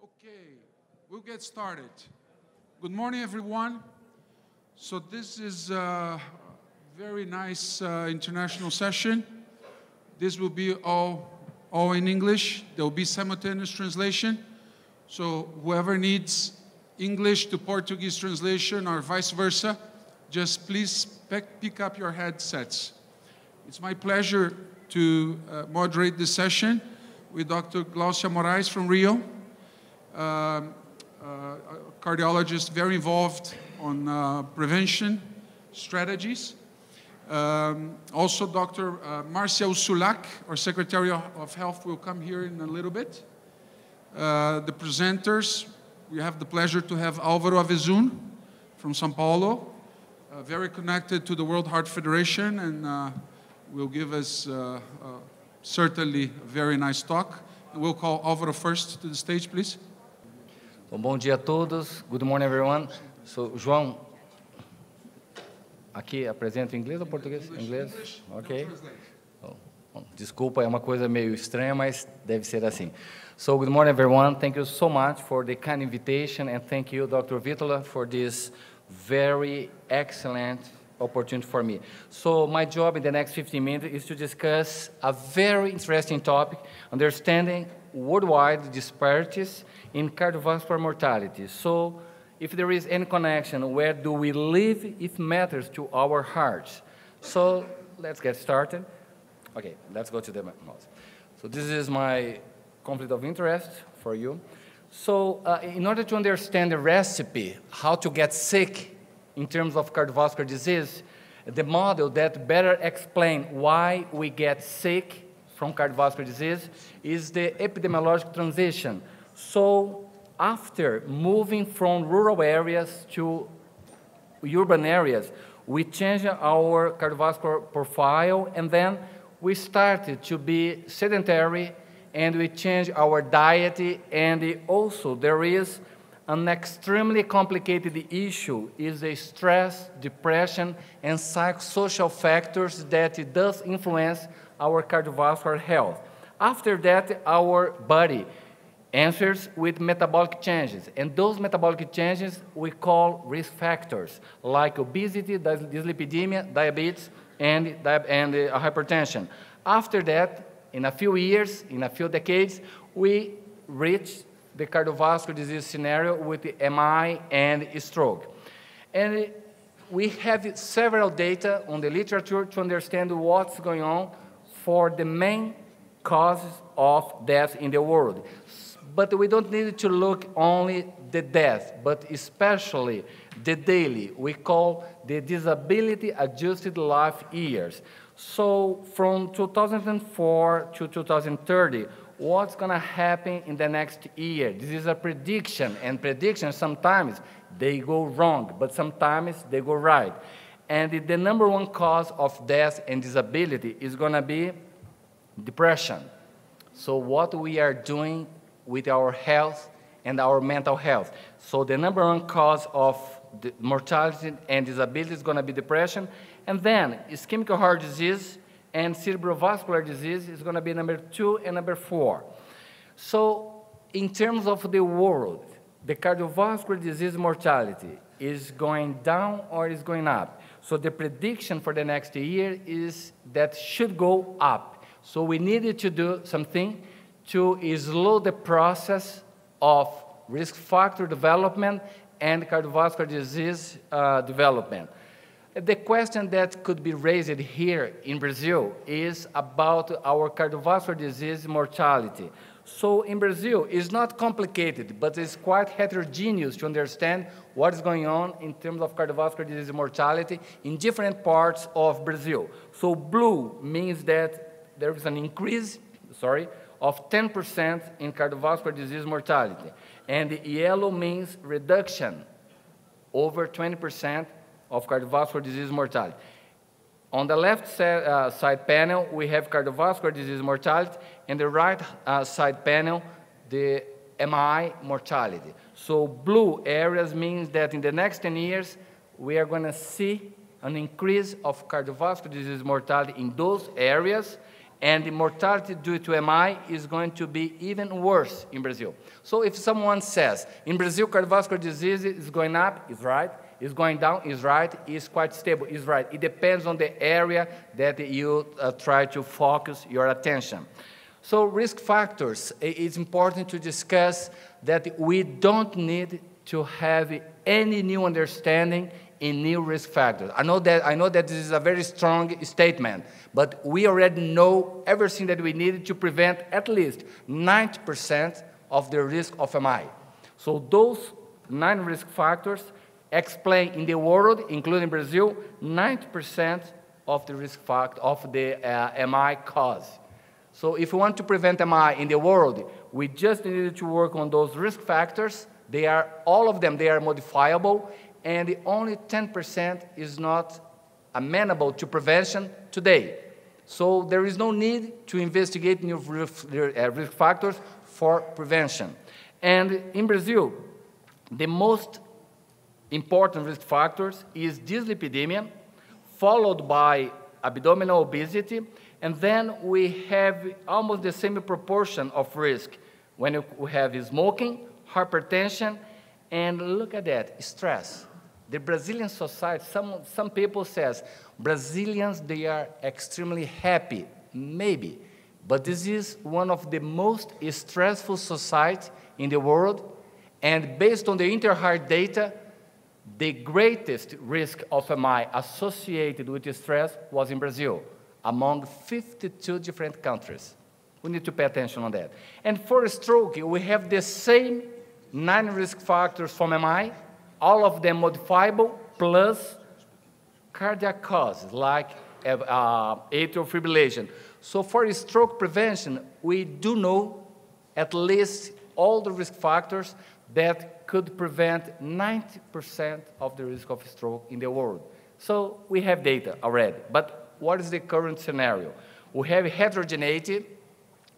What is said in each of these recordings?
Okay, we'll get started. Good morning, everyone. So this is a very nice international session. This will be all in English. There will be simultaneous translation. So whoever needs English to Portuguese translation or vice versa, just please pick up your headsets. It's my pleasure to moderate this session with Dr. GLÁUCIA MORAES from Rio, a cardiologist very involved on prevention strategies. Also, Dr. Marcia Ursulac, our Secretary of Health, will come here in a little bit. The presenters, we have the pleasure to have ALVARO AVEZUM from São Paulo, very connected to the World Heart Federation, and will give us certainly a very nice talk. And we'll call ALVARO first to the stage, please. Bom dia a todos. Good morning, everyone. So, João, aqui apresento em inglês ou português? Inglês? Ok. Oh, desculpa, é uma coisa meio estranha, mas deve ser assim. So, good morning, everyone. Thank you so much for the kind invitation, and thank you, Dr. VITOLA, for this very excellent opportunity for me. So, my job in the next 15 minutes is to discuss a very interesting topic, understanding worldwide disparities in cardiovascular mortality. So, if there is any connection, where do we live, it matters to our hearts. So, let's get started. Okay, let's go to the mouse. So, this is my conflict of interest for you. So, in order to understand the recipe, how to get sick in terms of cardiovascular disease, the model that better explains why we get sick from cardiovascular disease is the epidemiologic transition. So after moving from rural areas to urban areas, we changed our cardiovascular profile, and then we started to be sedentary, and we changed our diet, and also there is an extremely complicated issue is the stress, depression, and psychosocial factors that does influence our cardiovascular health. After that, our body answers with metabolic changes, and those metabolic changes we call risk factors, like obesity, dyslipidemia, diabetes, and hypertension. After that, in a few years, in a few decades, we reach the cardiovascular disease scenario with the MI and stroke. And we have several data on the literature to understand what's going on for the main causes of death in the world. But we don't need to look only the death, but especially the daily. We call the disability-adjusted life years. So from 2004 to 2030, what's going to happen in the next year? This is a prediction, and predictions sometimes they go wrong, but sometimes they go right. And the number one cause of death and disability is going to be depression. So what we are doing with our health and our mental health. So the number one cause of the mortality and disability is going to be depression, and then ischemic heart disease and cerebrovascular disease is going to be number 2 and number 4. So in terms of the world, the cardiovascular disease mortality is going down or is going up. So the prediction for the next year is that should go up. So we needed to do something to slow the process of risk factor development and cardiovascular disease development. The question that could be raised here in Brazil is about our cardiovascular disease mortality. So in Brazil, it's not complicated, but it's quite heterogeneous to understand what is going on in terms of cardiovascular disease mortality in different parts of Brazil. So blue means that there is an increase, of 10% in cardiovascular disease mortality. And yellow means reduction, over 20% of cardiovascular disease mortality. On the left side panel, we have cardiovascular disease mortality, and the right side panel, the MI mortality. So blue areas means that in the next 10 years, we are going to see an increase of cardiovascular disease mortality in those areas, and the mortality due to MI is going to be even worse in Brazil. So if someone says, in Brazil, cardiovascular disease is going up, is right. Is going down, is right. Is quite stable, is right. It depends on the area that you try to focus your attention. So risk factors, it's important to discuss that we don't need to have any new understanding in new risk factors. I know that this is a very strong statement, but we already know everything that we needed to prevent at least 90% of the risk of MI. So those 9 risk factors explain in the world, including Brazil, 90% of the risk factor of the MI cause. So if we want to prevent MI in the world, we just needed to work on those risk factors. They are, all of them, they are modifiable, and only 10% is not amenable to prevention today. So there is no need to investigate new risk factors for prevention. And in Brazil, the most important risk factors is dyslipidemia, followed by abdominal obesity, and then we have almost the same proportion of risk when we have smoking, hypertension, and look at that, stress. The Brazilian society, some people says, Brazilians, they are extremely happy, maybe, but this is one of the most stressful societies in the world, and based on the Interheart data, the greatest risk of MI associated with stress was in Brazil, among 52 different countries. We need to pay attention on that. And for stroke, we have the same 9 risk factors from MI, all of them modifiable, plus cardiac causes like atrial fibrillation. So for stroke prevention, we do know at least all the risk factors that could prevent 90% of the risk of stroke in the world. So we have data already, but what is the current scenario? We have heterogeneity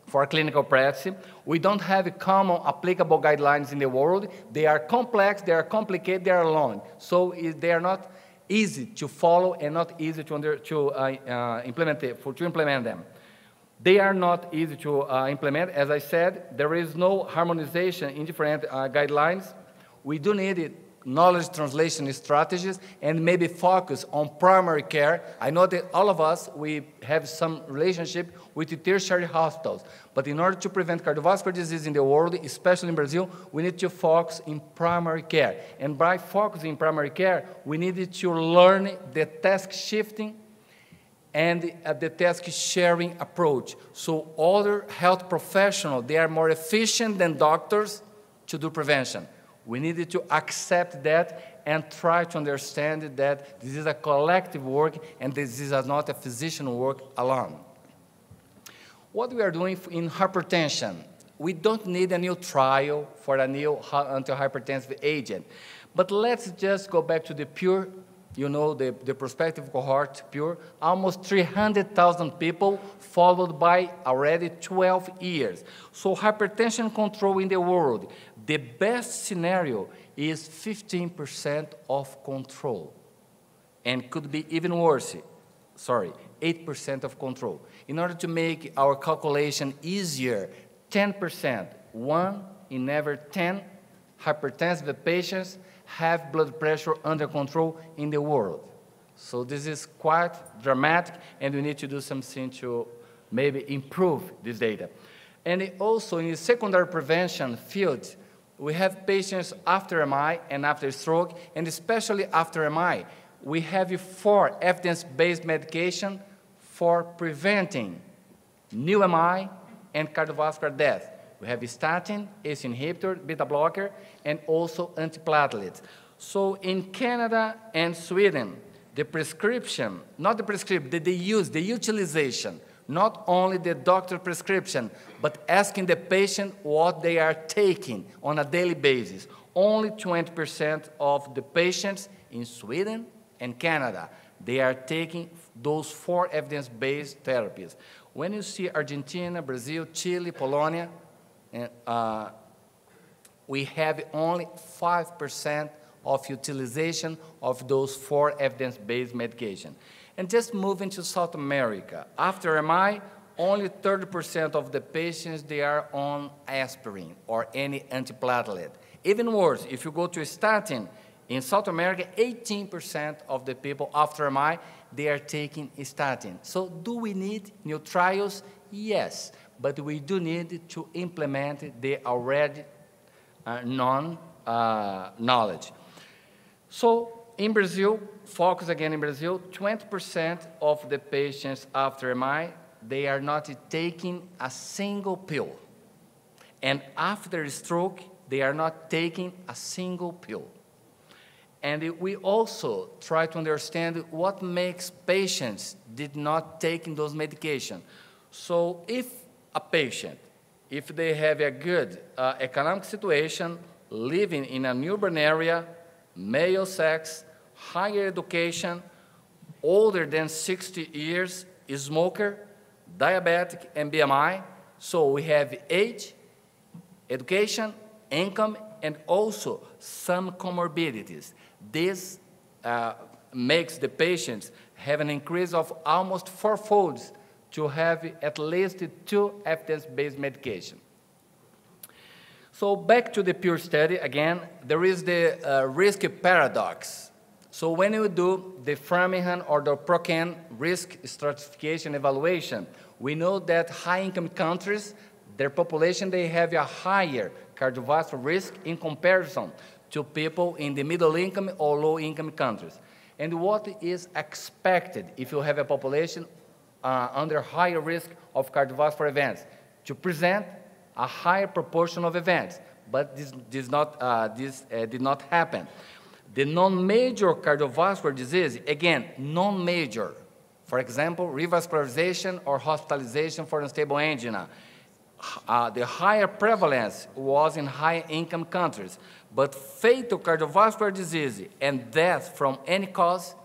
for clinical practice. We don't have common applicable guidelines in the world. They are complex, they are complicated, they are long. So they are not easy to follow and not easy to implement them. They are not easy to implement. As I said, there is no harmonization in different guidelines. We do need knowledge translation strategies and maybe focus on primary care. I know that all of us, we have some relationship with the tertiary hospitals, but in order to prevent cardiovascular disease in the world, especially in Brazil, we need to focus in primary care. And by focusing in primary care, we needed to learn the task shifting and the task sharing approach. So other health professionals, they are more efficient than doctors to do prevention. We needed to accept that and try to understand that this is a collective work and this is not a physician work alone. What we are doing in hypertension, we don't need a new trial for a new antihypertensive agent. But let's just go back to the pure, you know, the prospective cohort, pure, almost 300,000 people followed by already 12 years. So hypertension control in the world, the best scenario is 15% of control, and could be even worse, 8% of control. In order to make our calculation easier, 10%, 1 in every 10 hypertensive patients have blood pressure under control in the world. So this is quite dramatic, and we need to do something to maybe improve this data. And also in the secondary prevention field, we have patients after MI and after stroke, and especially after MI. We have 4 evidence-based medications for preventing new MI and cardiovascular death. We have statin, ACE inhibitor, beta blocker, and also antiplatelets. So in Canada and Sweden, the prescription, not the prescription, the use, the utilization, not only the doctor prescription, but asking the patient what they are taking on a daily basis. Only 20% of the patients in Sweden and Canada, they are taking those 4 evidence-based therapies. When you see Argentina, Brazil, Chile, Polonia, we have only 5% of utilization of those 4 evidence-based medications. And just moving to South America, after MI, only 30% of the patients, they are on aspirin or any antiplatelet. Even worse, if you go to statin, in South America, 18% of the people after MI, they are taking statin. So do we need new trials? Yes, but we do need to implement the already known knowledge. So in Brazil, focus again in Brazil, 20% of the patients after MI, they are not taking a single pill. And after stroke, they are not taking a single pill. And we also try to understand what makes patients did not take those medications. So if a patient, if they have a good economic situation, living in an urban area, male sex, higher education, older than 60 years, smoker, diabetic, and BMI, so we have age, education, income, and also some comorbidities. This makes the patients have an increase of almost fourfold to have at least 2 evidence-based medications. So back to the pure study, again, there is the risk paradox. So when you do the Framingham or the Procan risk stratification evaluation, we know that high-income countries, their population, they have a higher cardiovascular risk in comparison to people in the middle-income or low-income countries. And what is expected if you have a population under higher risk of cardiovascular events? To present a higher proportion of events, but this did not happen. The non-major cardiovascular disease, again, non-major, for example, revascularization or hospitalization for unstable angina, the higher prevalence was in high-income countries, but fatal cardiovascular disease and death from any cause,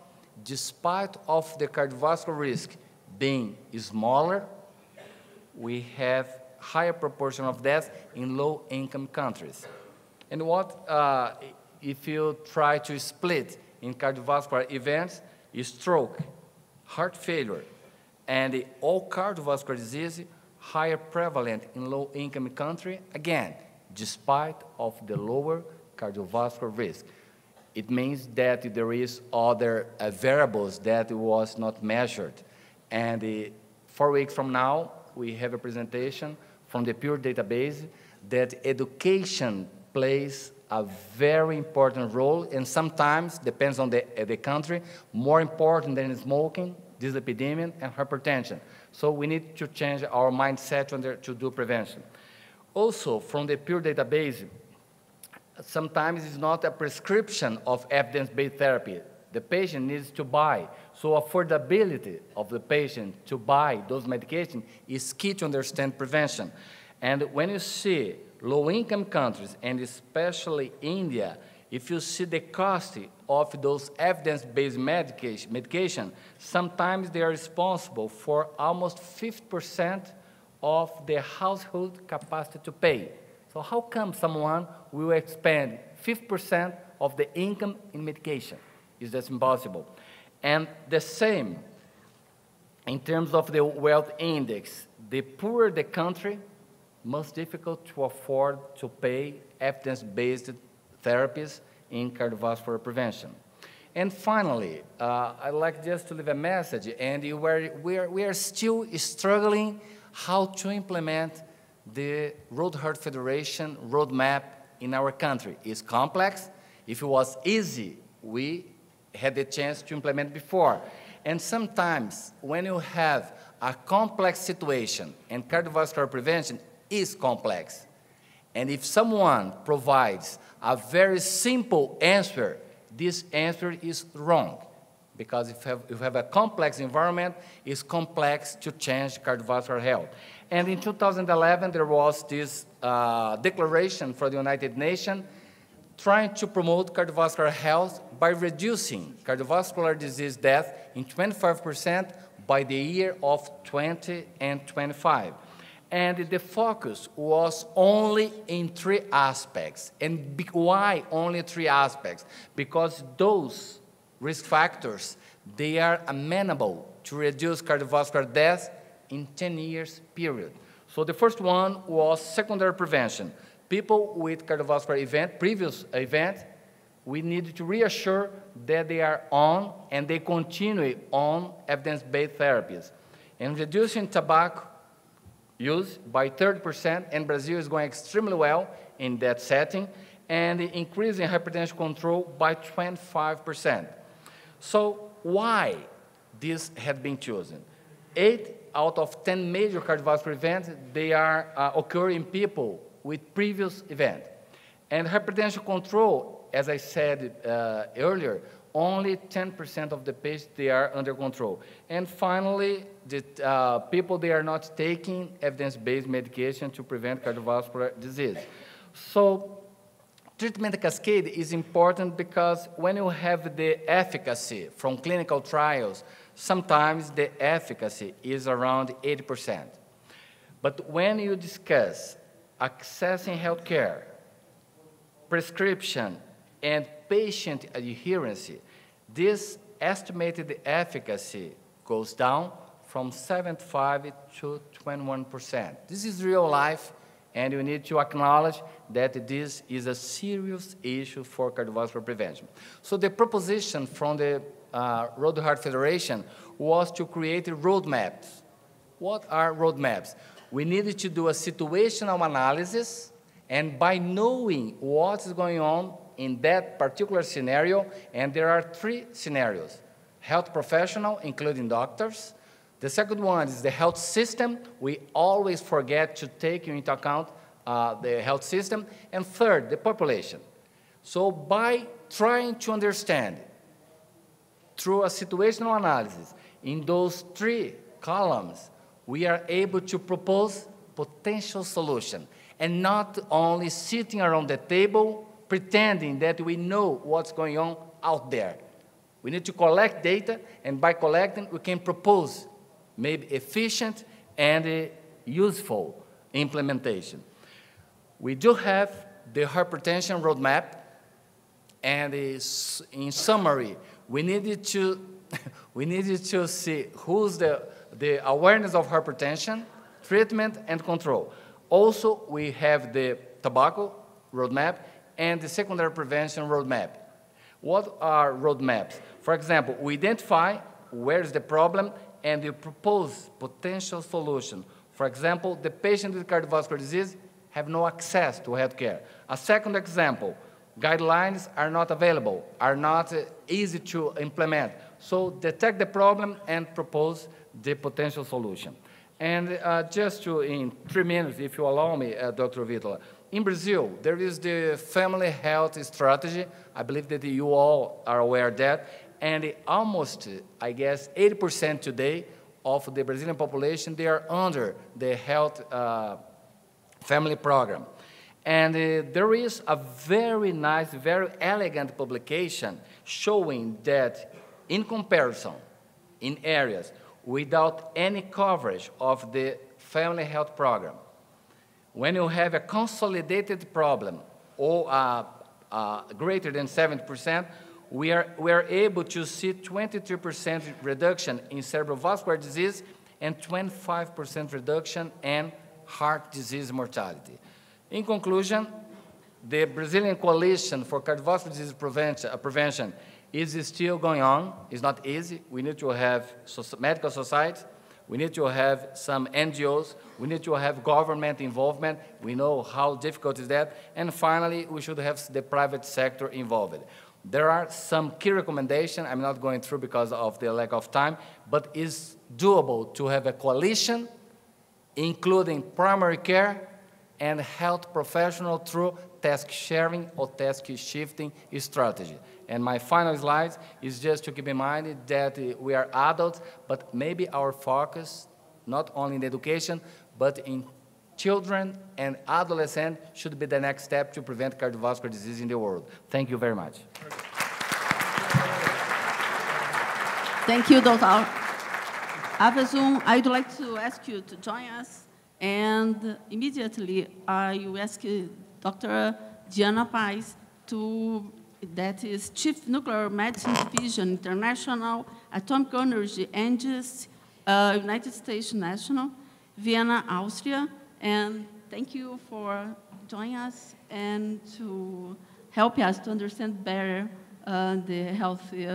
despite of the cardiovascular risk being smaller, we have higher proportion of deaths in low-income countries. And what if you try to split in cardiovascular events, stroke, heart failure, and all cardiovascular disease higher prevalent in low-income country, again, despite of the lower cardiovascular risk. It means that there is other variables that was not measured. And 4 weeks from now, we have a presentation from the pure database that education plays a very important role, and sometimes, depends on the country, more important than smoking, dyslipidemia, and hypertension. So we need to change our mindset to do prevention. Also, from the pure database, sometimes it's not a prescription of evidence-based therapy. The patient needs to buy. So affordability of the patient to buy those medications is key to understand prevention. And when you see low-income countries, and especially India, if you see the cost of those evidence-based medication, sometimes they are responsible for almost 50% of the household capacity to pay. So how come someone will expend 50% of the income in medication? Is that impossible? And the same, in terms of the wealth index, the poorer the country, most difficult to afford to pay evidence-based therapies in cardiovascular prevention. And finally, I'd like just to leave a message, and we are still struggling how to implement the Road Heart Federation roadmap in our country. It's complex. If it was easy, we had the chance to implement before. And sometimes when you have a complex situation, and cardiovascular prevention is complex, and if someone provides a very simple answer, this answer is wrong. Because if you have a complex environment, it's complex to change cardiovascular health. And in 2011, there was this declaration for the United Nations trying to promote cardiovascular health by reducing cardiovascular disease death in 25% by the year of 2025. And the focus was only in 3 aspects. And why only 3 aspects? Because those risk factors, they are amenable to reduce cardiovascular death in 10 years period. So the first one was secondary prevention. People with cardiovascular event, previous event, we need to reassure that they are on and they continue on evidence-based therapies. And reducing tobacco use by 30%, and Brazil is going extremely well in that setting, and increasing hypertension control by 25%. So why this had been chosen? 8 out of 10 major cardiovascular events, they are occurring in people with previous event. And hypertension control, as I said earlier, only 10% of the patients, they are under control. And finally, the people, they are not taking evidence-based medication to prevent cardiovascular disease. So treatment cascade is important because when you have the efficacy from clinical trials, sometimes the efficacy is around 80%. But when you discuss accessing healthcare, prescription, and patient adherence, this estimated efficacy goes down from 75 to 21%. This is real life, and you need to acknowledge that this is a serious issue for cardiovascular prevention. So the proposition from the Road Heart Federation was to create roadmaps. What are roadmaps? We needed to do a situational analysis, and by knowing what is going on in that particular scenario, and there are 3 scenarios: health professional, including doctors. The second one is the health system. We always forget to take into account the health system. And third, the population. So by trying to understand through a situational analysis in those 3 columns, we are able to propose potential solution, and not only sitting around the table pretending that we know what's going on out there. We need to collect data, and by collecting, we can propose maybe efficient and useful implementation. We do have the hypertension roadmap, and in summary, we needed to see who's the awareness of hypertension, treatment, and control. Also, we have the tobacco roadmap and the secondary prevention roadmap. What are roadmaps? For example, we identify where is the problem and we propose potential solution. For example, the patient with cardiovascular disease have no access to healthcare. A second example, guidelines are not available, are not easy to implement. So detect the problem and propose the potential solution. And just to, in 3 minutes, if you allow me, Dr. Vitola, in Brazil, there is the family health strategy. I believe that you all are aware of that. And almost, I guess, 80% today of the Brazilian population, they are under the health family program. And there is a very nice, very elegant publication showing that in comparison, in areas without any coverage of the family health program, when you have a consolidated problem or greater than 70%, we are able to see 23% reduction in cerebrovascular disease and 25% reduction in heart disease mortality. In conclusion, the Brazilian Coalition for Cardiovascular Disease Prevention is still going on. It's not easy. We need to have medical societies. We need to have some NGOs. We need to have government involvement. We know how difficult is that. And finally, we should have the private sector involved. There are some key recommendations. I'm not going through because of the lack of time, but it's doable to have a coalition, including primary care and health professional through task sharing or task shifting strategy. And my final slide is just to keep in mind that we are adults, but maybe our focus, not only in education, but in children and adolescents should be the next step to prevent cardiovascular disease in the world. Thank you very much. Thank you, Dr. AVEZUM, I'd like to ask you to join us. And immediately, I will ask Dr. Diana PAEZ, that is Chief Nuclear Medicine Division, International Atomic Energy, and United States National, Vienna, Austria, and thank you for joining us and to help us to understand better the healthy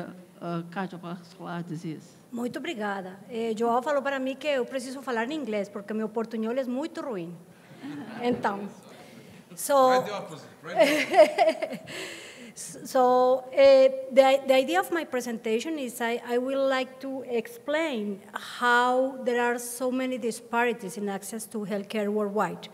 cardiovascular disease. Muito obrigada. João falou para mim que eu preciso falar em inglês, porque meu portunhol é muito ruim. Então, Right the opposite, right? So the idea of my presentation is I will like to explain how there are so many disparities in access to healthcare worldwide,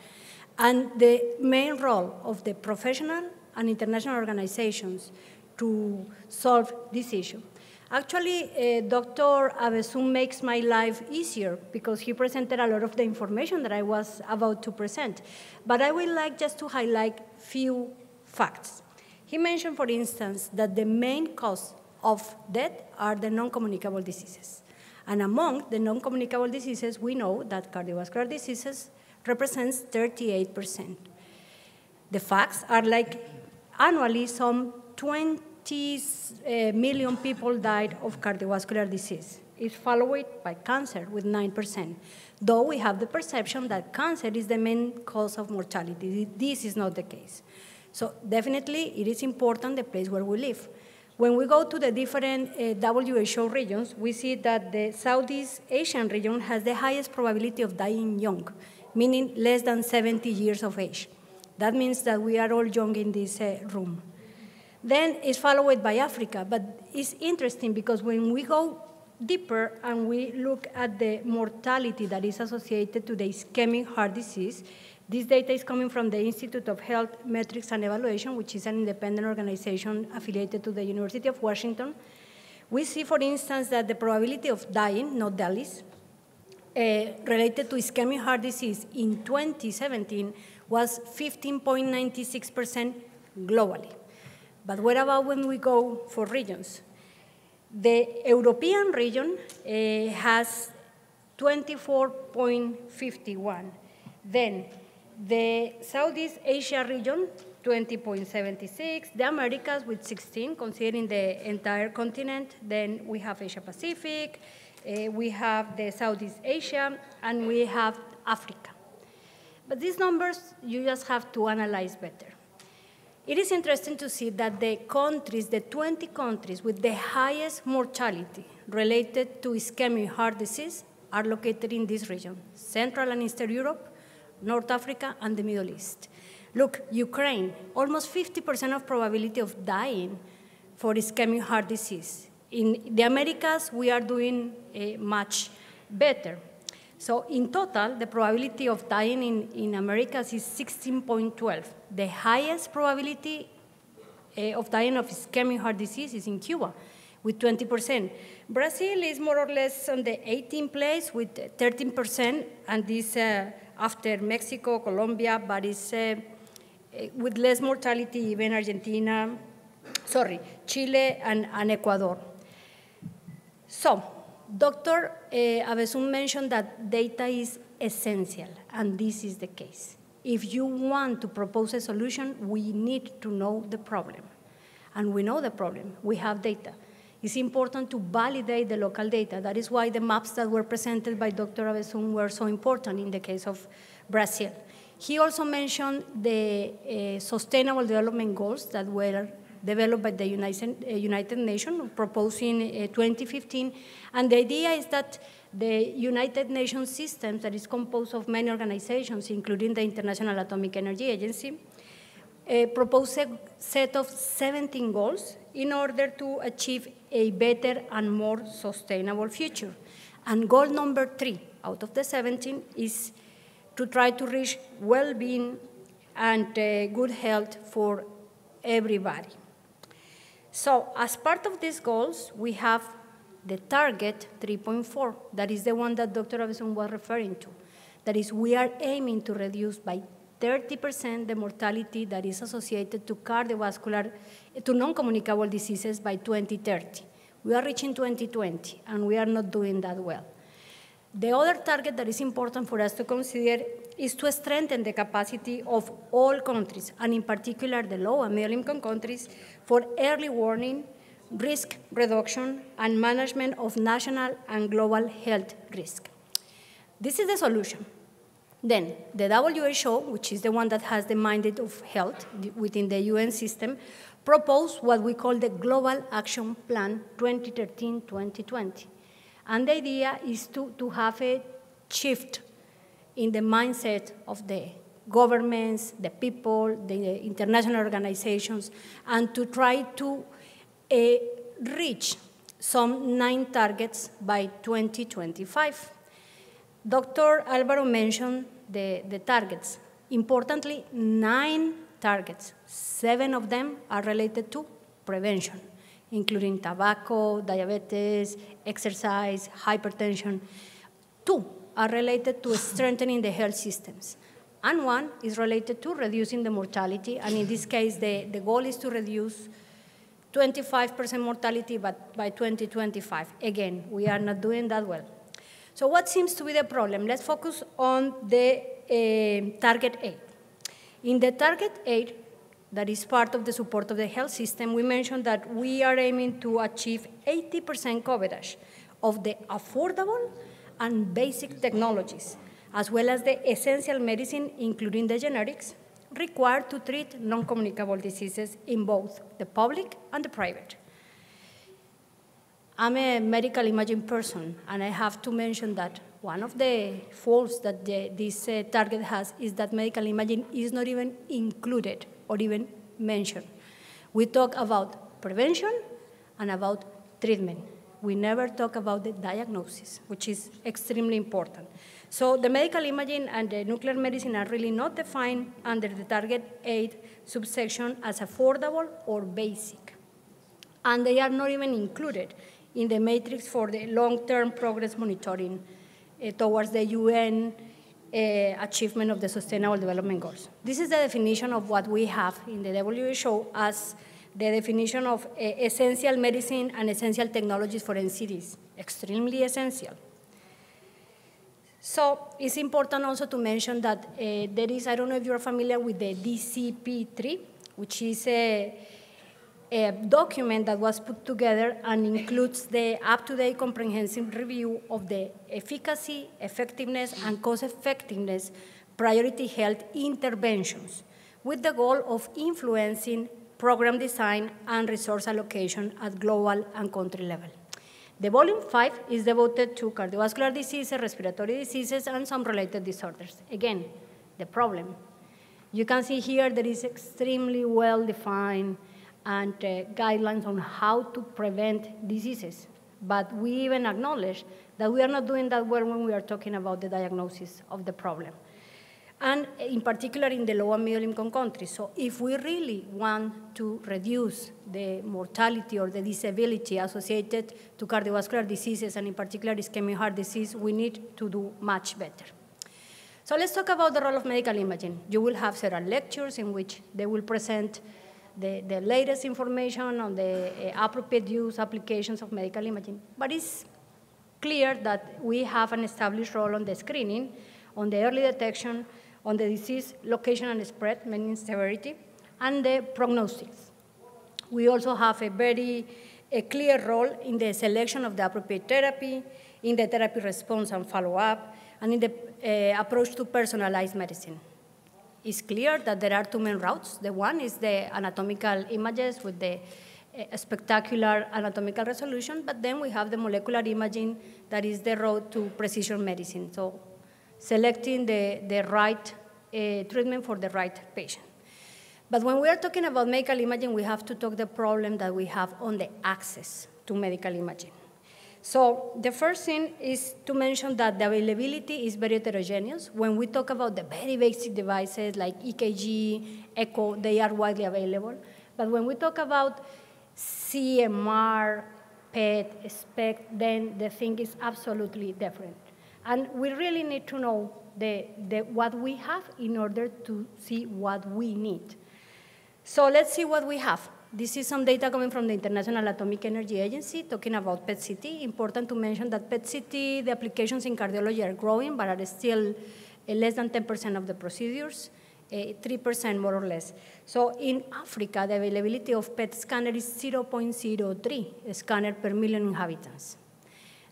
and the main role of the professional and international organizations to solve this issue. Actually, Dr. AVEZUM makes my life easier because he presented a lot of the information that I was about to present. But I would like just to highlight few facts. He mentioned, for instance, that the main cause of death are the non-communicable diseases. And among the non-communicable diseases, we know that cardiovascular diseases represents 38%. The facts are like annually some 20 million people died of cardiovascular disease. It's followed by cancer with 9%, though we have the perception that cancer is the main cause of mortality. This is not the case. So definitely it is important the place where we live. When we go to the different WHO regions, we see that the Southeast Asian region has the highest probability of dying young, meaning less than 70 years of age. That means that we are all young in this room. Then it's followed by Africa, but it's interesting because when we go deeper and we look at the mortality that is associated to the ischemic heart disease, this data is coming from the Institute of Health Metrics and Evaluation, which is an independent organization affiliated to the University of Washington. We see, for instance, that the probability of dying, not deaths, related to ischemic heart disease in 2017 was 15.96% globally. But what about when we go for regions? The European region has 24.51. Then the Southeast Asia region, 20.76. The Americas with 16, considering the entire continent. Then we have Asia Pacific, we have the Southeast Asia, and we have Africa. But these numbers, you just have to analyze better. It is interesting to see that the countries, the 20 countries with the highest mortality related to ischemic heart disease are located in this region: Central and Eastern Europe, North Africa, and the Middle East. Look, Ukraine, almost 50% of probability of dying for ischemic heart disease. In the Americas, we are doing much better. So in total, the probability of dying in Americas is 16.12. The highest probability of dying of ischemic heart disease is in Cuba, with 20%. Brazil is more or less on the 18th place with 13%, and this after Mexico, Colombia, but it's with less mortality, even Argentina, Chile and Ecuador. So, Dr. AVEZUM mentioned that data is essential, and this is the case. If you want to propose a solution, we need to know the problem. And we know the problem. We have data. It's important to validate the local data. That is why the maps that were presented by Dr. AVEZUM were so important in the case of Brazil. He also mentioned the Sustainable Development Goals that were developed by the United Nations, proposed in 2015. And the idea is that the United Nations system that is composed of many organizations, including the International Atomic Energy Agency, proposed a set of 17 goals in order to achieve a better and more sustainable future. And goal number 3 out of the 17 is to try to reach well-being and good health for everybody. So as part of these goals, we have the target 3.4. That is the one that Dr. AVEZUM was referring to. That is, we are aiming to reduce by 30% the mortality that is associated to cardiovascular, to non-communicable diseases by 2030. We are reaching 2020, and we are not doing that well. The other target that is important for us to consider is to strengthen the capacity of all countries, and in particular the low and middle-income countries, for early warning, risk reduction, and management of national and global health risk. This is the solution. Then the WHO, which is the one that has the mandate of health within the UN system, proposed what we call the Global Action Plan 2013-2020. And the idea is to have a shift in the mindset of the governments, the people, the international organizations, and to try to reach some 9 targets by 2025. Dr. ALVARO mentioned the targets. Importantly, 9 targets. 7 of them are related to prevention, including tobacco, diabetes, exercise, hypertension. 2 are related to strengthening the health systems. And 1 is related to reducing the mortality. And in this case, the goal is to reduce 25% mortality by 2025. Again, we are not doing that well. So what seems to be the problem? Let's focus on the target 8. In the target 8, that is part of the support of the health system, we mentioned that we are aiming to achieve 80% coverage of the affordable and basic technologies, as well as the essential medicine, including the generics, required to treat non-communicable diseases in both the public and the private. I'm a medical imaging person, and I have to mention that one of the faults that this target has is that medical imaging is not even included or even mentioned. We talk about prevention and about treatment. We never talk about the diagnosis, which is extremely important. So the medical imaging and the nuclear medicine are really not defined under the target 8 subsection as affordable or basic. And they are not even included in the matrix for the long-term progress monitoring towards the UN achievement of the Sustainable Development Goals. This is the definition of what we have in the WHO as the definition of essential medicine and essential technologies for NCDs, extremely essential. So it's important also to mention that there is, I don't know if you're familiar with the DCP3, which is a document that was put together and includes the up-to-date comprehensive review of the efficacy, effectiveness, and cost-effectiveness priority health interventions with the goal of influencing program design and resource allocation at global and country level. The volume 5 is devoted to cardiovascular diseases, respiratory diseases, and some related disorders. Again, the problem. You can see here there is extremely well-defined and guidelines on how to prevent diseases. But we even acknowledge that we are not doing that well when we are talking about the diagnosis of the problem. And in particular in the low and middle income countries. So if we really want to reduce the mortality or the disability associated to cardiovascular diseases, and in particular ischemic heart disease, we need to do much better. So let's talk about the role of medical imaging. You will have several lectures in which they will present the latest information on the appropriate use applications of medical imaging. But it's clear that we have an established role on the screening, on the early detection, on the disease location and spread, meaning severity, and the prognostics. We also have a clear role in the selection of the appropriate therapy, in the therapy response and follow-up, and in the approach to personalized medicine. It's clear that there are 2 main routes. The one is the anatomical images with the spectacular anatomical resolution, but then we have the molecular imaging that is the road to precision medicine. So selecting the right treatment for the right patient. But when we are talking about medical imaging, we have to talk the problem that we have on the access to medical imaging. So the first thing is to mention that the availability is very heterogeneous. When we talk about the very basic devices like EKG, echo, they are widely available. But when we talk about CMR, PET, SPECT, then the thing is absolutely different. And we really need to know what we have in order to see what we need. So let's see what we have. This is some data coming from the International Atomic Energy Agency talking about PET-CT. Important to mention that PET-CT, the applications in cardiology are growing, but are still less than 10% of the procedures. 3% more or less. So in Africa, the availability of PET scanner is 0.03 scanner per million inhabitants.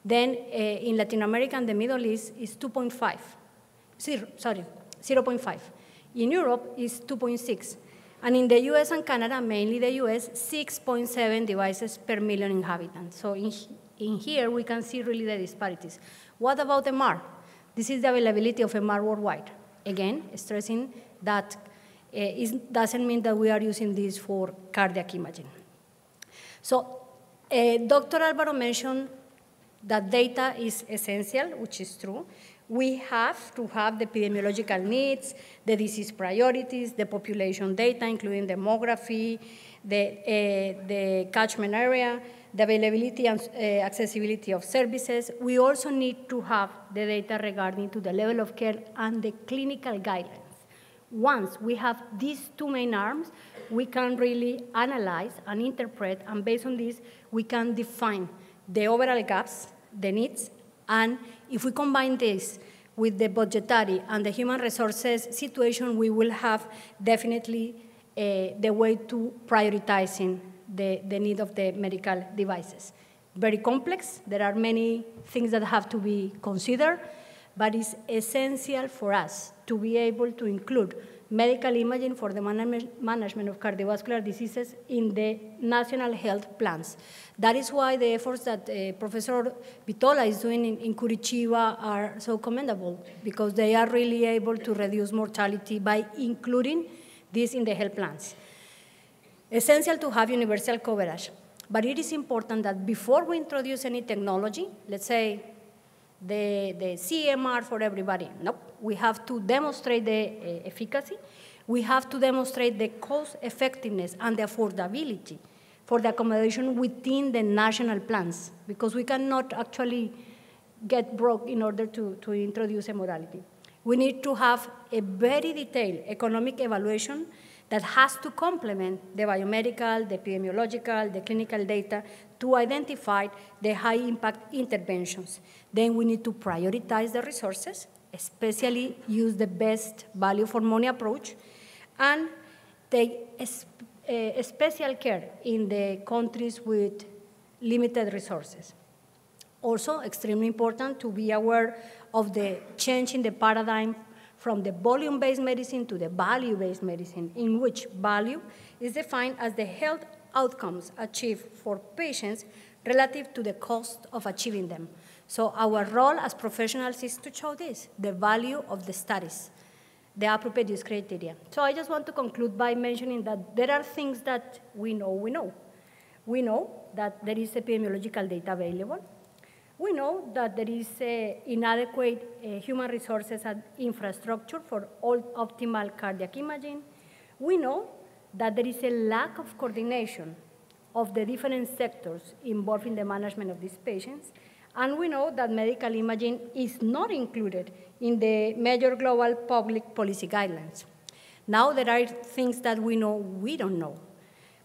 Then in Latin America and the Middle East is 0.5. In Europe is 2.6. And in the US and Canada, mainly the US, 6.7 devices per million inhabitants. So in here, we can see really the disparities. What about MR? This is the availability of MR worldwide. Again, stressing that doesn't mean that we are using this for cardiac imaging. So Dr. Alvaro mentioned that data is essential, which is true. We have to have the epidemiological needs, the disease priorities, the population data, including demography, the catchment area, the availability and accessibility of services. We also need to have the data regarding to the level of care and the clinical guidelines. Once we have these two main arms, we can really analyze and interpret, and based on this, we can define the overall gaps, the needs, and if we combine this with the budgetary and the human resources situation, we will have definitely the way to prioritizing the need of the medical devices. Very complex. There are many things that have to be considered, but it's essential for us to be able to include medical imaging for the management of cardiovascular diseases in the national health plans. That is why the efforts that Professor Vitola is doing in Curitiba are so commendable, because they are really able to reduce mortality by including this in the health plans. Essential to have universal coverage, but it is important that before we introduce any technology, let's say the CMR for everybody. Nope. We have to demonstrate the efficacy. We have to demonstrate the cost effectiveness and the affordability for the accommodation within the national plans, because we cannot actually get broke in order to introduce a modality. We need to have a very detailed economic evaluation that has to complement the biomedical, the epidemiological, the clinical data to identify the high-impact interventions. Then we need to prioritize the resources, especially use the best value for money approach, and take special care in the countries with limited resources. Also, extremely important to be aware of the change in the paradigm from the volume-based medicine to the value-based medicine, in which value is defined as the health outcomes achieved for patients relative to the cost of achieving them. So our role as professionals is to show this, the value of the studies, the appropriate use criteria. So I just want to conclude by mentioning that there are things that we know. We know that there is epidemiological data available. We know that there is inadequate human resources and infrastructure for all optimal cardiac imaging. We know that there is a lack of coordination of the different sectors involved in the management of these patients. And we know that medical imaging is not included in the major global public policy guidelines. Now there are things that we know we don't know,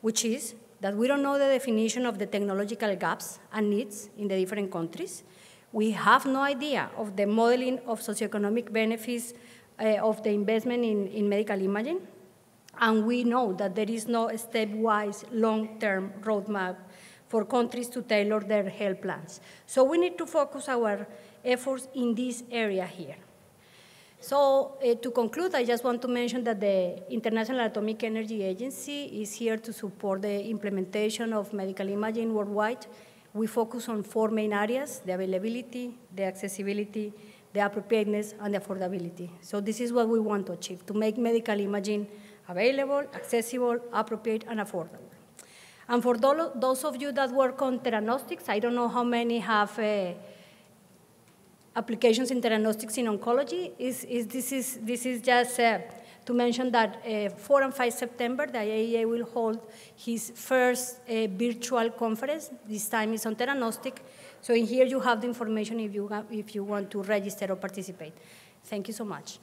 which is that we don't know the definition of the technological gaps and needs in the different countries. We have no idea of the modeling of socioeconomic benefits of the investment in medical imaging. And we know that there is no stepwise long-term roadmap for countries to tailor their health plans. So we need to focus our efforts in this area here. So to conclude, I just want to mention that the International Atomic Energy Agency is here to support the implementation of medical imaging worldwide. We focus on 4 main areas: the availability, the accessibility, the appropriateness, and the affordability. So this is what we want to achieve, to make medical imaging available, accessible, appropriate, and affordable. And for those of you that work on theranostics, I don't know how many have applications in theranostics in oncology. This is just to mention that 4 and 5 September, the IAEA will hold his first virtual conference. This time is on theranostic. So in here you have the information if you want to register or participate. Thank you so much.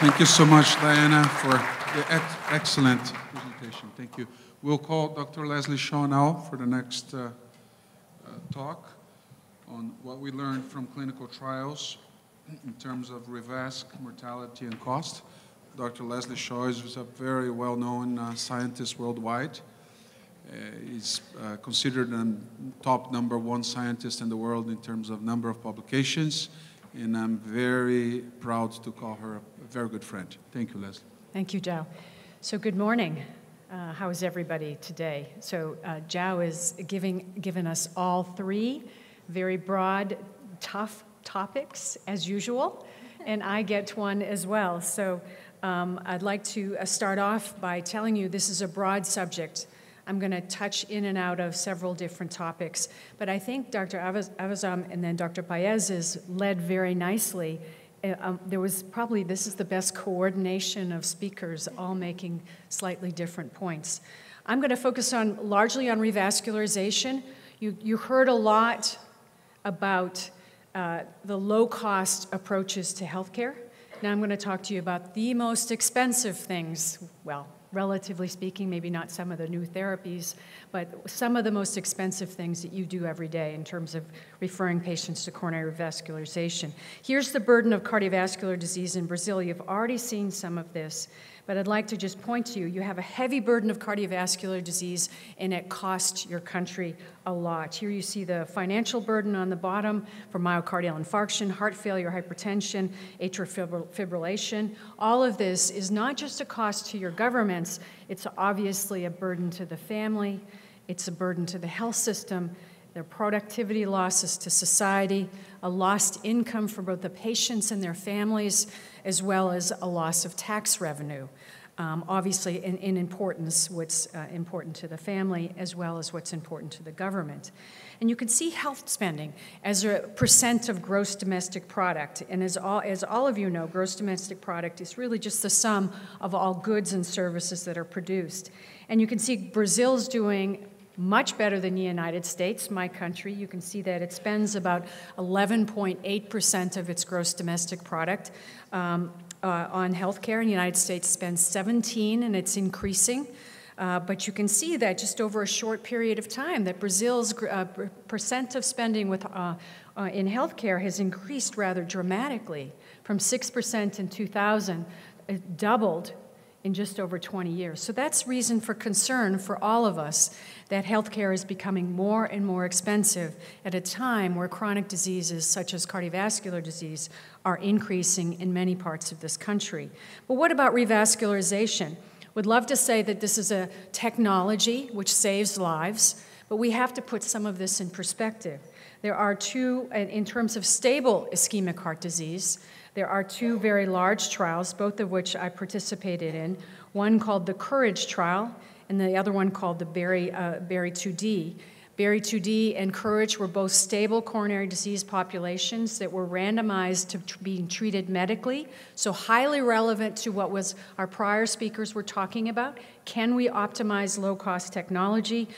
Thank you so much, Diana, for the excellent presentation. Thank you. We'll call Dr. Leslie Shaw now for the next talk on what we learned from clinical trials in terms of Revask, mortality, and cost. Dr. Leslie Shaw is a very well-known scientist worldwide. He's considered a top #1 scientist in the world in terms of number of publications, and I'm very proud to call her a very good friend. Thank you, Leslie. Thank you, JOÃO. So good morning. How is everybody today? So JOÃO is given us all 3 very broad, tough topics, as usual, and I get one as well. So I'd like to start off by telling you this is a broad subject. I'm going to touch in and out of several different topics, but I think Dr. AVEZUM and then Dr. PAEZ is led very nicely. This is the best coordination of speakers all making slightly different points. I'm going to focus largely on revascularization. You heard a lot about the low-cost approaches to healthcare. Now I'm going to talk to you about the most expensive things, well, relatively speaking, maybe not some of the new therapies, but some of the most expensive things that you do every day in terms of referring patients to coronary revascularization. Here's the burden of cardiovascular disease in Brazil. You've already seen some of this, but I'd like to just point to you. You have a heavy burden of cardiovascular disease, and it costs your country a lot. Here you see the financial burden on the bottom for myocardial infarction, heart failure, hypertension, atrial fibrillation. All of this is not just a cost to your governments, it's obviously a burden to the family, it's a burden to the health system, their productivity losses to society, a lost income for both the patients and their families, as well as a loss of tax revenue. Obviously, in importance, what's important to the family, as well as what's important to the government. And you can see health spending as a % of gross domestic product. And as all of you know, gross domestic product is really just the sum of all goods and services that are produced. And you can see Brazil's doing much better than the United States, my country. You can see that it spends about 11.8% of its gross domestic product on healthcare. In the United States spends 17%, and it's increasing. But you can see that just over a short period of time that Brazil's percent of spending in healthcare has increased rather dramatically from 6% in 2000, it doubled in just over 20 years. So that's reason for concern for all of us that healthcare is becoming more and more expensive at a time where chronic diseases such as cardiovascular disease are increasing in many parts of this country. But what about revascularization? Would love to say that this is a technology which saves lives, but we have to put some of this in perspective. There are 2, in terms of stable ischemic heart disease, there are 2 very large trials, both of which I participated in, one called the COURAGE trial and the other one called the Berry 2D. Berry 2D and COURAGE were both stable coronary disease populations that were randomized to being treated medically, so highly relevant to what our prior speakers were talking about. Can we optimize low-cost technology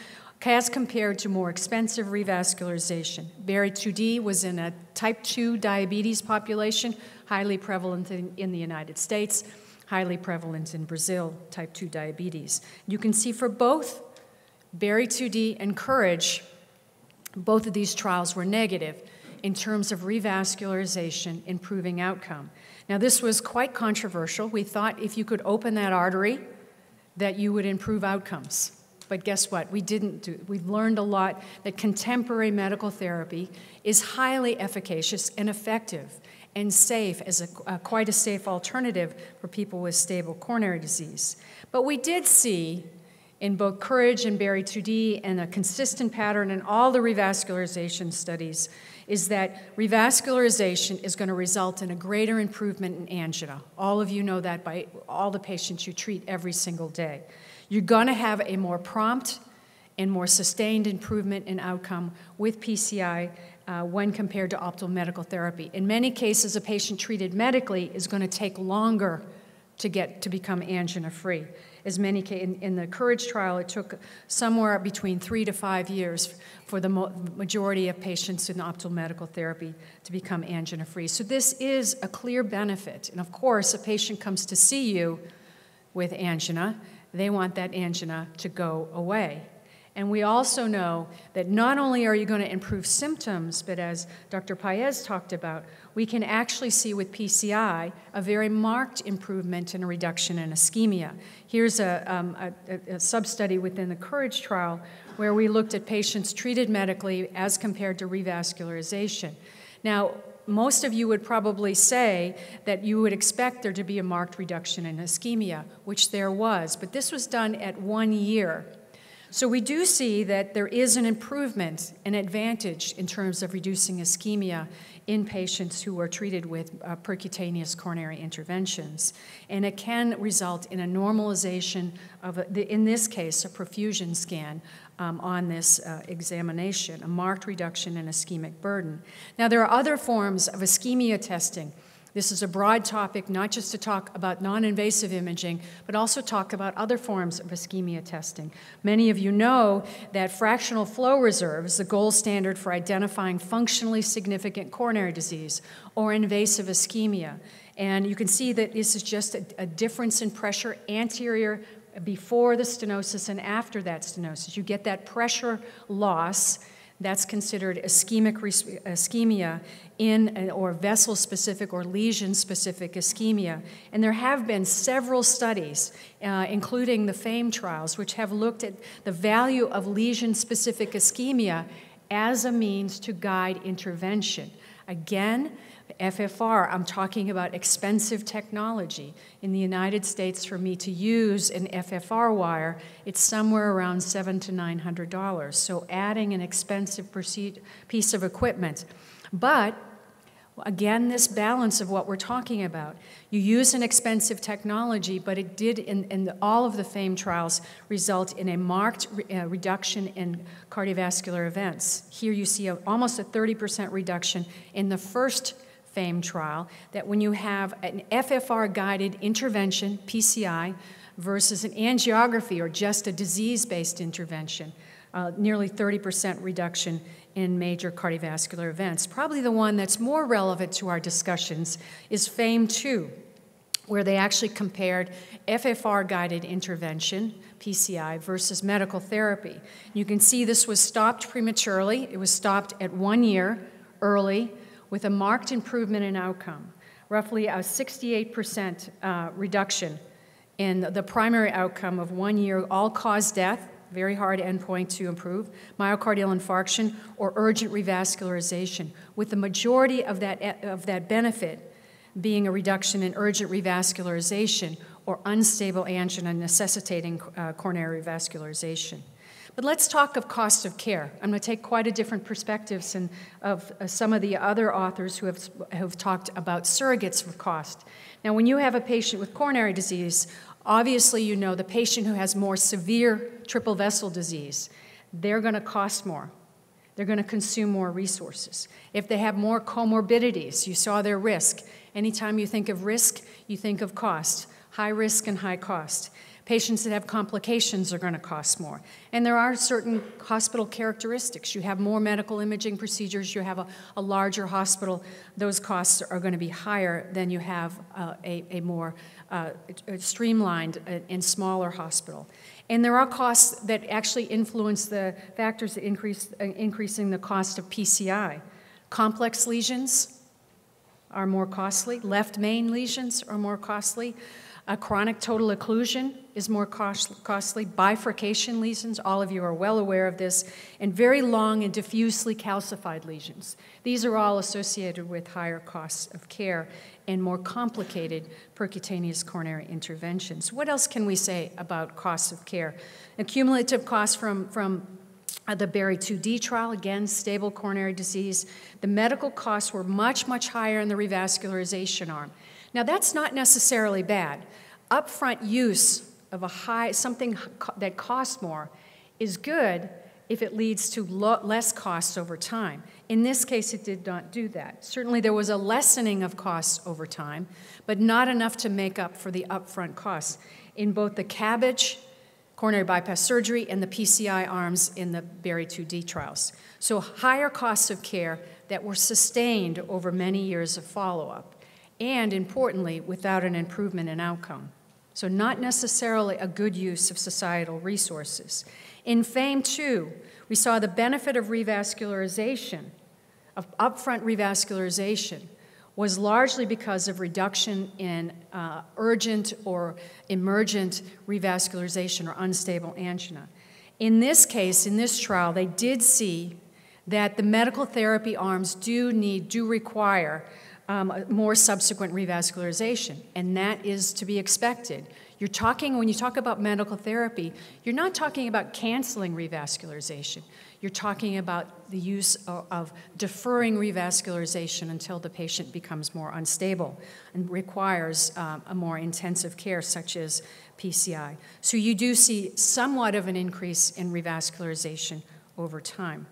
as compared to more expensive revascularization? Berry 2D was in a type 2 diabetes population, highly prevalent in the United States, highly prevalent in Brazil, type 2 diabetes. You can see for both Berry 2D and COURAGE, both of these trials were negative in terms of revascularization improving outcome. Now this was quite controversial. We thought if you could open that artery that you would improve outcomes. But guess what? We didn't. We've learned a lot that contemporary medical therapy is highly efficacious and effective and safe as quite a safe alternative for people with stable coronary disease. But we did see in both COURAGE and Berry 2D, and a consistent pattern in all the revascularization studies, is that revascularization is going to result in a greater improvement in angina. All of you know that by all the patients you treat every single day. You're going to have a more prompt and more sustained improvement in outcome with PCI when compared to optimal medical therapy. In many cases, a patient treated medically is going to take longer to become angina-free. As many in the COURAGE trial, it took somewhere between 3 to 5 years for the majority of patients in optimal medical therapy to become angina-free. So this is a clear benefit. And of course, a patient comes to see you with angina, they want that angina to go away. And we also know that not only are you going to improve symptoms, but as Dr. PAEZ talked about, we can actually see with PCI a very marked improvement and a reduction in ischemia. Here's a sub-study within the COURAGE trial where we looked at patients treated medically as compared to revascularization. Now, most of you would probably say that you would expect there to be a marked reduction in ischemia, which there was, but this was done at 1 year. So we do see that there is an improvement, an advantage in terms of reducing ischemia in patients who are treated with percutaneous coronary interventions. And it can result in a normalization of, in this case, a perfusion scan on this examination, a marked reduction in ischemic burden. Now, there are other forms of ischemia testing. This is a broad topic, not just to talk about non-invasive imaging, but also talk about other forms of ischemia testing. Many of you know that fractional flow reserve is the gold standard for identifying functionally significant coronary disease or invasive ischemia. And you can see that this is just a difference in pressure anterior before the stenosis and after that stenosis. You get that pressure loss. That's considered ischemia or vessel-specific or lesion-specific ischemia. And there have been several studies, including the FAME trials, which have looked at the value of lesion-specific ischemia as a means to guide intervention. Again, FFR, I'm talking about expensive technology. In the United States, for me to use an FFR wire, it's somewhere around $700 to $900. So adding an expensive piece of equipment. But again, this balance of what we're talking about. You use an expensive technology, but it did, in all of the FAME trials, result in a marked reduction in cardiovascular events. Here you see almost a 30% reduction in the first FAME trial, that when you have an FFR-guided intervention, PCI, versus an angiography or just a disease-based intervention, nearly 30% reduction in major cardiovascular events. Probably the one that's more relevant to our discussions is FAME 2, where they actually compared FFR-guided intervention, PCI, versus medical therapy. You can see this was stopped prematurely. It was stopped at 1 year early, with a marked improvement in outcome, roughly a 68% reduction in the primary outcome of 1 year, all-cause death, very hard endpoint to improve, myocardial infarction, or urgent revascularization, with the majority of that benefit being a reduction in urgent revascularization or unstable angina necessitating coronary revascularization. But let's talk of cost of care. I'm going to take quite a different perspective of some of the other authors who have talked about surrogates for cost. Now, when you have a patient with coronary disease, obviously you know the patient who has more severe triple vessel disease, they're going to cost more. They're going to consume more resources. If they have more comorbidities, you saw their risk. Anytime you think of risk, you think of cost. High risk and high cost. Patients that have complications are going to cost more. And there are certain hospital characteristics. You have more medical imaging procedures, you have a larger hospital, those costs are going to be higher than you have a more streamlined and smaller hospital. And there are costs that actually influence the factors that increasing the cost of PCI. Complex lesions are more costly. Left main lesions are more costly. A chronic total occlusion is more costly. Bifurcation lesions, all of you are well aware of this, and very long and diffusely calcified lesions. These are all associated with higher costs of care and more complicated percutaneous coronary interventions. What else can we say about costs of care? Accumulative costs from the Berry 2D trial, again, stable coronary disease. The medical costs were much, much higher in the revascularization arm. Now, that's not necessarily bad. Upfront use of something that costs more is good if it leads to less costs over time. In this case, it did not do that. Certainly, there was a lessening of costs over time, but not enough to make up for the upfront costs in both the CABG, coronary bypass surgery, and the PCI arms in the Berry 2D trials. So higher costs of care that were sustained over many years of follow-up, and importantly, without an improvement in outcome. So not necessarily a good use of societal resources. In FAME 2, we saw the benefit of revascularization, of upfront revascularization, was largely because of reduction in urgent or emergent revascularization or unstable angina. In this case, in this trial, they did see that the medical therapy arms do require more subsequent revascularization, and that is to be expected. When you talk about medical therapy, you're not talking about canceling revascularization. You're talking about the use of deferring revascularization until the patient becomes more unstable and requires a more intensive care, such as PCI. So you do see somewhat of an increase in revascularization over time.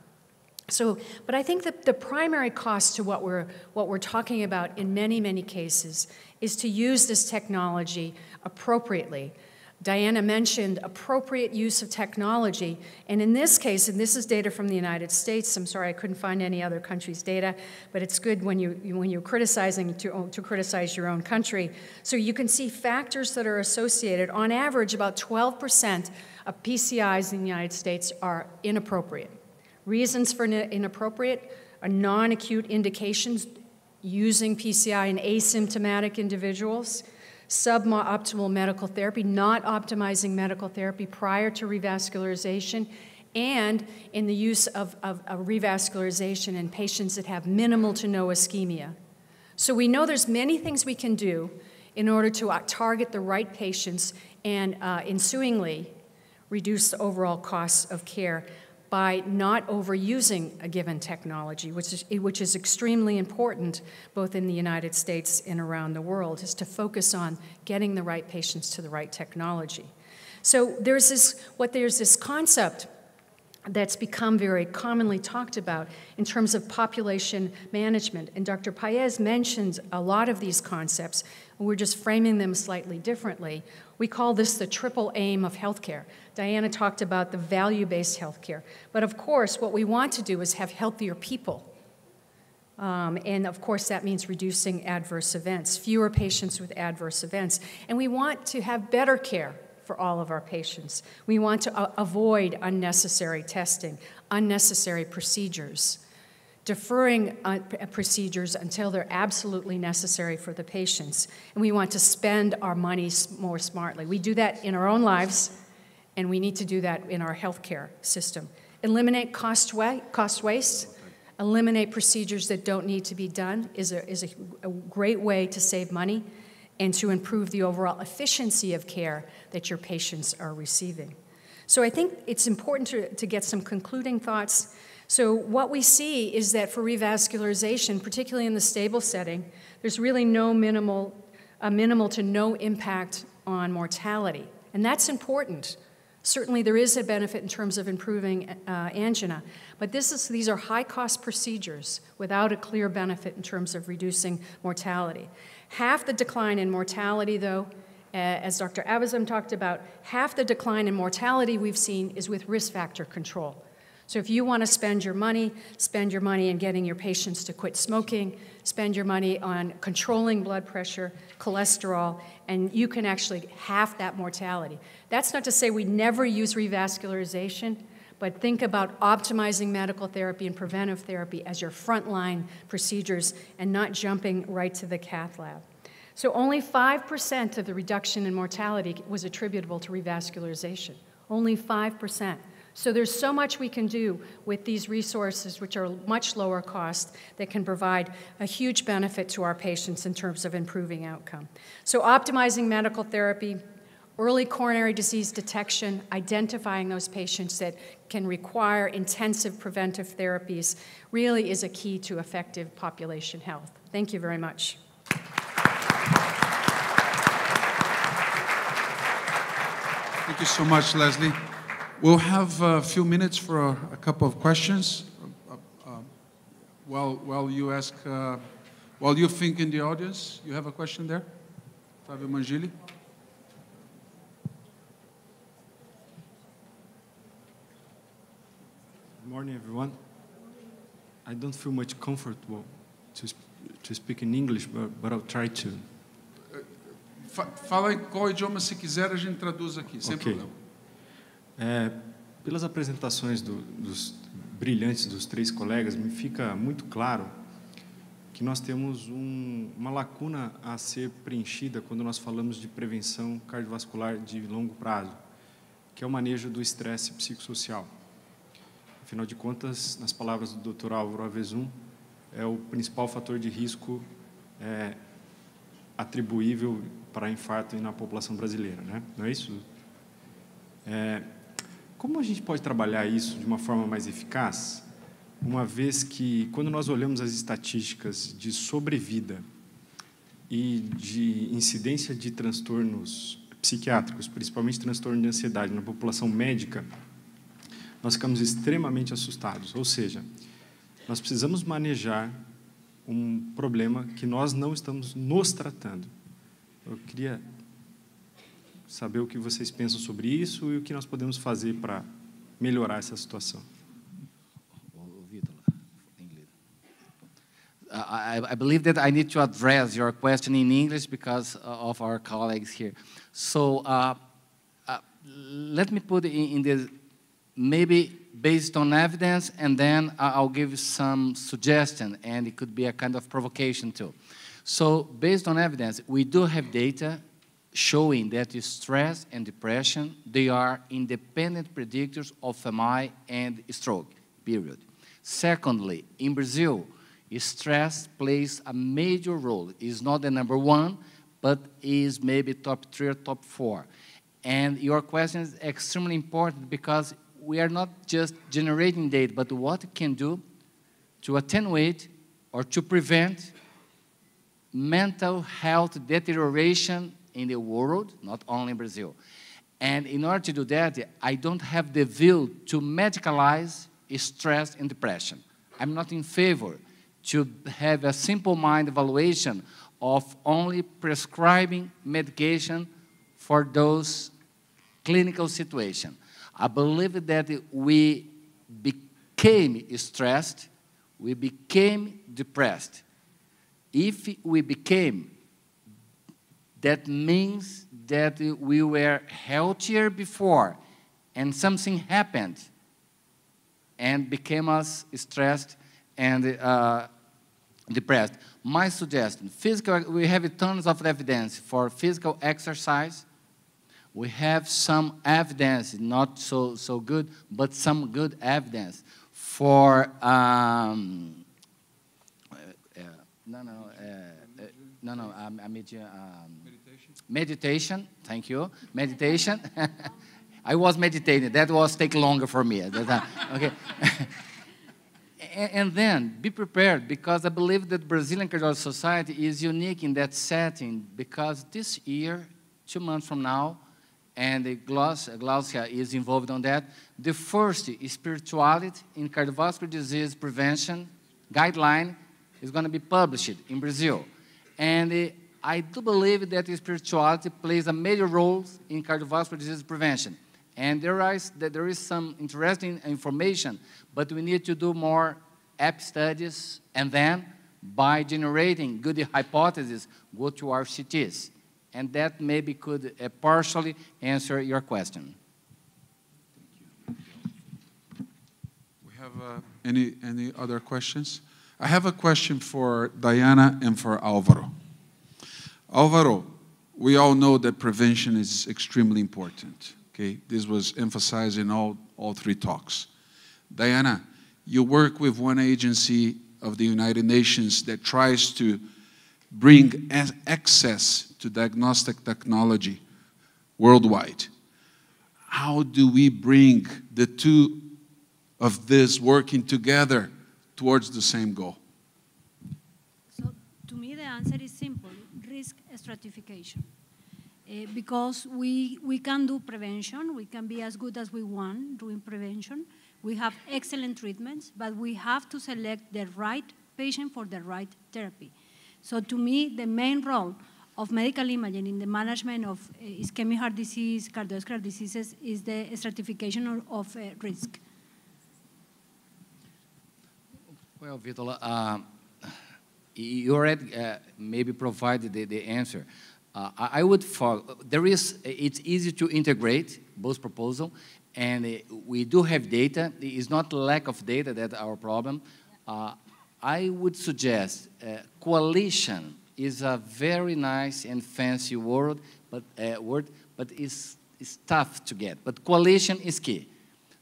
But I think that the primary cost to what we're talking about in many, many cases is to use this technology appropriately. Diana mentioned appropriate use of technology, and in this case, and this is data from the United States, I'm sorry I couldn't find any other country's data, but it's good when you're criticizing to criticize your own country. So you can see factors that are associated. On average, about 12% of PCIs in the United States are inappropriate. Reasons for inappropriate are non-acute indications using PCI in asymptomatic individuals, suboptimal medical therapy, not optimizing medical therapy prior to revascularization, and in the use of revascularization in patients that have minimal to no ischemia. So we know there's many things we can do in order to target the right patients and ensuingly reduce the overall costs of care by not overusing a given technology, which is extremely important both in the United States and around the world, is to focus on getting the right patients to the right technology. So there's this concept that's become very commonly talked about in terms of population management, and Dr. PAEZ mentioned a lot of these concepts, and we're just framing them slightly differently. We call this the triple aim of healthcare. Diana talked about the value-based healthcare, but of course what we want to do is have healthier people. And of course that means reducing adverse events, fewer patients with adverse events, and we want to have better care for all of our patients. We want to avoid unnecessary testing, unnecessary procedures, deferring procedures until they're absolutely necessary for the patients. And we want to spend our money more smartly. We do that in our own lives, and we need to do that in our healthcare system. Eliminate cost waste, eliminate procedures that don't need to be done is a great way to save money and to improve the overall efficiency of care that your patients are receiving. So I think it's important to get some concluding thoughts. So what we see is that for revascularization, particularly in the stable setting, there's really minimal to no impact on mortality. And that's important. Certainly there is a benefit in terms of improving angina, but these are high-cost procedures without a clear benefit in terms of reducing mortality. Half the decline in mortality, though, as Dr. AVEZUM talked about, half the decline in mortality we've seen is with risk factor control. So if you want to spend your money in getting your patients to quit smoking, spend your money on controlling blood pressure, cholesterol, and you can actually half that mortality. That's not to say we never use revascularization, but think about optimizing medical therapy and preventive therapy as your frontline procedures and not jumping right to the cath lab. So only 5% of the reduction in mortality was attributable to revascularization, only 5%. So there's so much we can do with these resources, which are much lower cost, that can provide a huge benefit to our patients in terms of improving outcome. So optimizing medical therapy, early coronary disease detection, identifying those patients that can require intensive preventive therapies really is a key to effective population health. Thank you very much. Thank you so much, Leslie. We'll have a few minutes for a couple of questions while you think in the audience. You have a question there? Fabio Mangili. Good morning, everyone. I don't feel much comfortable to speak in English, but I'll try to. Fala em qual idioma se quiser, a gente traduz aqui, sem problema. Pelas apresentações dos brilhantes dos três colegas, me fica muito claro que nós temos uma lacuna a ser preenchida quando nós falamos de prevenção cardiovascular de longo prazo, que é o manejo do estresse psicossocial. Afinal de contas, nas palavras do Dr. Álvaro AVEZUM, é o principal fator de risco atribuível para infarto na população brasileira, né? Não é isso? Como a gente pode trabalhar isso de uma forma mais eficaz, uma vez que, quando nós olhamos as estatísticas de sobrevida e de incidência de transtornos psiquiátricos, principalmente transtorno de ansiedade na população médica, nós ficamos extremamente assustados. Ou seja, nós precisamos manejar um problema que nós não estamos nos tratando. Eu queria saber o que vocês pensam sobre isso e o que nós podemos fazer para melhorar essa situação. I believe that I need to address your question in English because of our colleagues here. So let me put in this, maybe based on evidence, and then I'll give you some suggestion, and it could be a kind of provocation too. So based on evidence, we do have data showing that stress and depression, they are independent predictors of MI and stroke, period. Secondly, in Brazil, stress plays a major role. It's not the number one, but is maybe top 3 or top 4. And your question is extremely important because we are not just generating data, but what it can do to attenuate or to prevent mental health deterioration in the world, not only in Brazil. And in order to do that, I don't have the view to medicalize stress and depression. I'm not in favor to have a simple mind evaluation of only prescribing medication for those clinical situations. I believe that we became stressed, we became depressed. If we became, that means that we were healthier before and something happened and became us stressed and depressed. My suggestion, we have tons of evidence for physical exercise. We have some evidence, not so good, but some good evidence for meditation. Thank you. Meditation. I was meditating. That was take longer for me. Okay. And then be prepared, because I believe that Brazilian Cardiology Society is unique in that setting, because this year, 2 months from now, and the GLÁUCIA is involved on that, the first spirituality in cardiovascular disease prevention guideline is going to be published in Brazil. And I do believe that spirituality plays a major role in cardiovascular disease prevention. And there is some interesting information, but we need to do more app studies, and then by generating good hypotheses, go to our CTs. And that maybe could partially answer your question. Thank you. We have any other questions? I have a question for Diana and for Álvaro. Álvaro, we all know that prevention is extremely important. Okay, this was emphasized in all 3 talks. Diana, you work with one agency of the United Nations that tries to bring access to diagnostic technology worldwide. How do we bring the two of this working together towards the same goal? So, to me, the answer is simple: risk stratification. Because we can do prevention, we can be as good as we want doing prevention. We have excellent treatments, but we have to select the right patient for the right therapy. So to me, the main role of medical imaging in the management of ischemic heart disease, cardiovascular diseases, is the stratification of risk. Well, Vitola, you already maybe provided the answer. I would follow. It's easy to integrate both proposals, and we do have data. It's not lack of data that's our problem. I would suggest coalition is a very nice and fancy word, but it's tough to get. But coalition is key.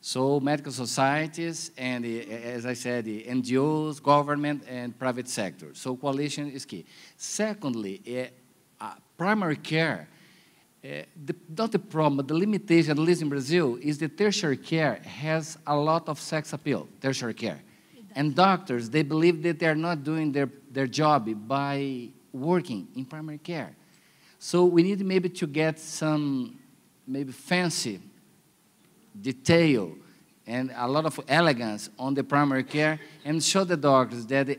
So medical societies and, as I said, the NGOs, government, and private sector. So coalition is key. Secondly, primary care, not the problem, but the limitation, at least in Brazil, is that tertiary care has a lot of sex appeal, tertiary care. And doctors, they believe that they're not doing their job by working in primary care. So we need maybe to get some maybe fancy detail and a lot of elegance on the primary care and show the doctors that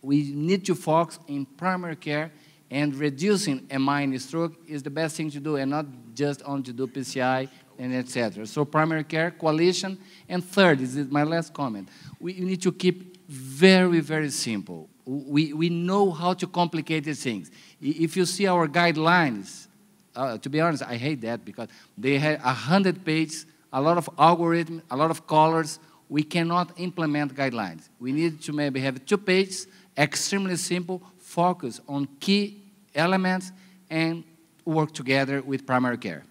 we need to focus in primary care and reducing MI and stroke is the best thing to do and not just on to do PCI and etc. So primary care, coalition, and third, this is my last comment, we need to keep very, very simple. We know how to complicate these things. If you see our guidelines, to be honest, I hate that because they have 100 pages, a lot of algorithm, a lot of colors. We cannot implement guidelines. We need to maybe have 2 pages, extremely simple, focus on key elements, and work together with primary care.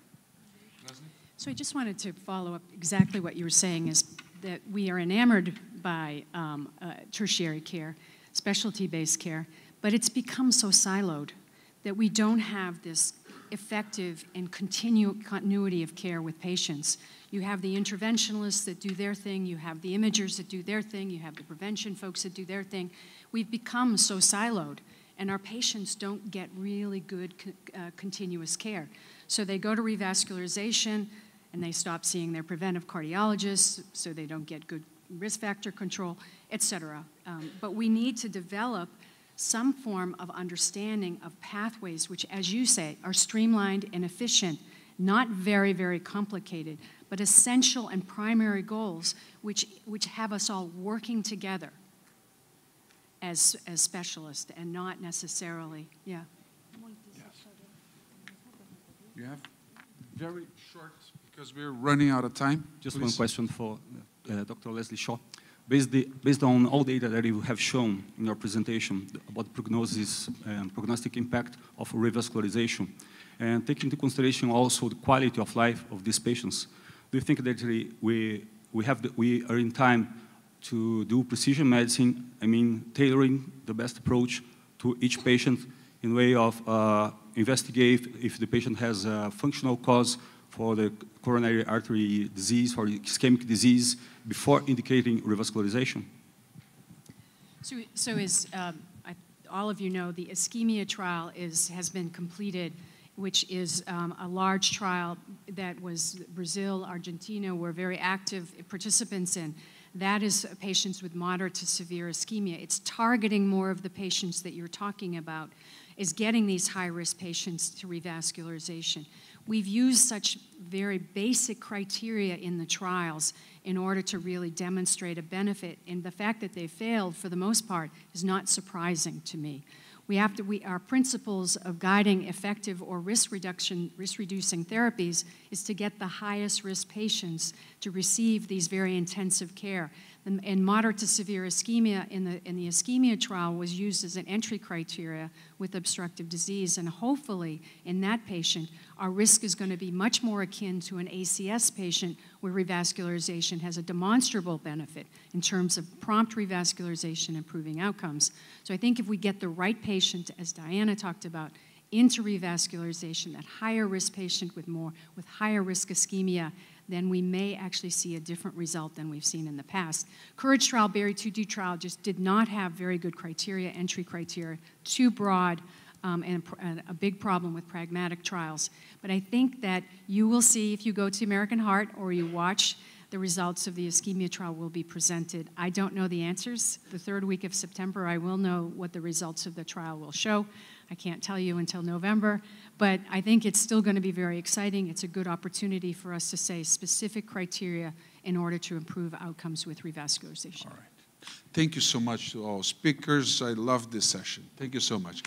So I just wanted to follow up exactly what you were saying is that we are enamored by tertiary care, specialty-based care, but it's become so siloed that we don't have this effective and continuity of care with patients. You have the interventionalists that do their thing, you have the imagers that do their thing, you have the prevention folks that do their thing. We've become so siloed, and our patients don't get really good continuous care. So they go to revascularization, and they stop seeing their preventive cardiologists, so they don't get good risk factor control, et cetera. But we need to develop some form of understanding of pathways which, as you say, are streamlined and efficient, not very, very complicated, but essential and primary goals which have us all working together as specialists and not necessarily, yeah. You have very short, because we're running out of time. Just Please. one question for Dr. Leslie Shaw. Based on all data that you have shown in your presentation about prognosis and prognostic impact of revascularization, and taking into consideration also the quality of life of these patients, do you think that we are in time to do precision medicine, I mean tailoring the best approach to each patient in way of investigate if the patient has a functional cause for the coronary artery disease or ischemic disease before indicating revascularization? So as all of you know, the ischemia trial has been completed, which is a large trial that was Brazil, Argentina were very active participants in. That is patients with moderate to severe ischemia. It's targeting more of the patients that you're talking about, is getting these high-risk patients to revascularization. We've used such very basic criteria in the trials in order to really demonstrate a benefit, and the fact that they failed, for the most part, is not surprising to me. Our principles of guiding effective or risk-reducing therapies is to get the highest risk patients to receive these very intensive care. And moderate to severe ischemia in the ischemia trial was used as an entry criteria with obstructive disease, and hopefully in that patient our risk is going to be much more akin to an ACS patient where revascularization has a demonstrable benefit in terms of prompt revascularization improving outcomes. So I think if we get the right patient, as Diana talked about, into revascularization, that higher risk patient with higher risk ischemia, then we may actually see a different result than we've seen in the past. Courage trial, Berry 2D trial just did not have very good criteria, entry criteria, too broad, and a big problem with pragmatic trials. But I think that you will see, if you go to American Heart or you watch, the results of the ischemia trial will be presented. I don't know the answers. The 3rd week of September, I will know what the results of the trial will show. I can't tell you until November, but I think it's still going to be very exciting. It's a good opportunity for us to say specific criteria in order to improve outcomes with revascularization. All right. Thank you so much to all speakers. I love this session. Thank you so much.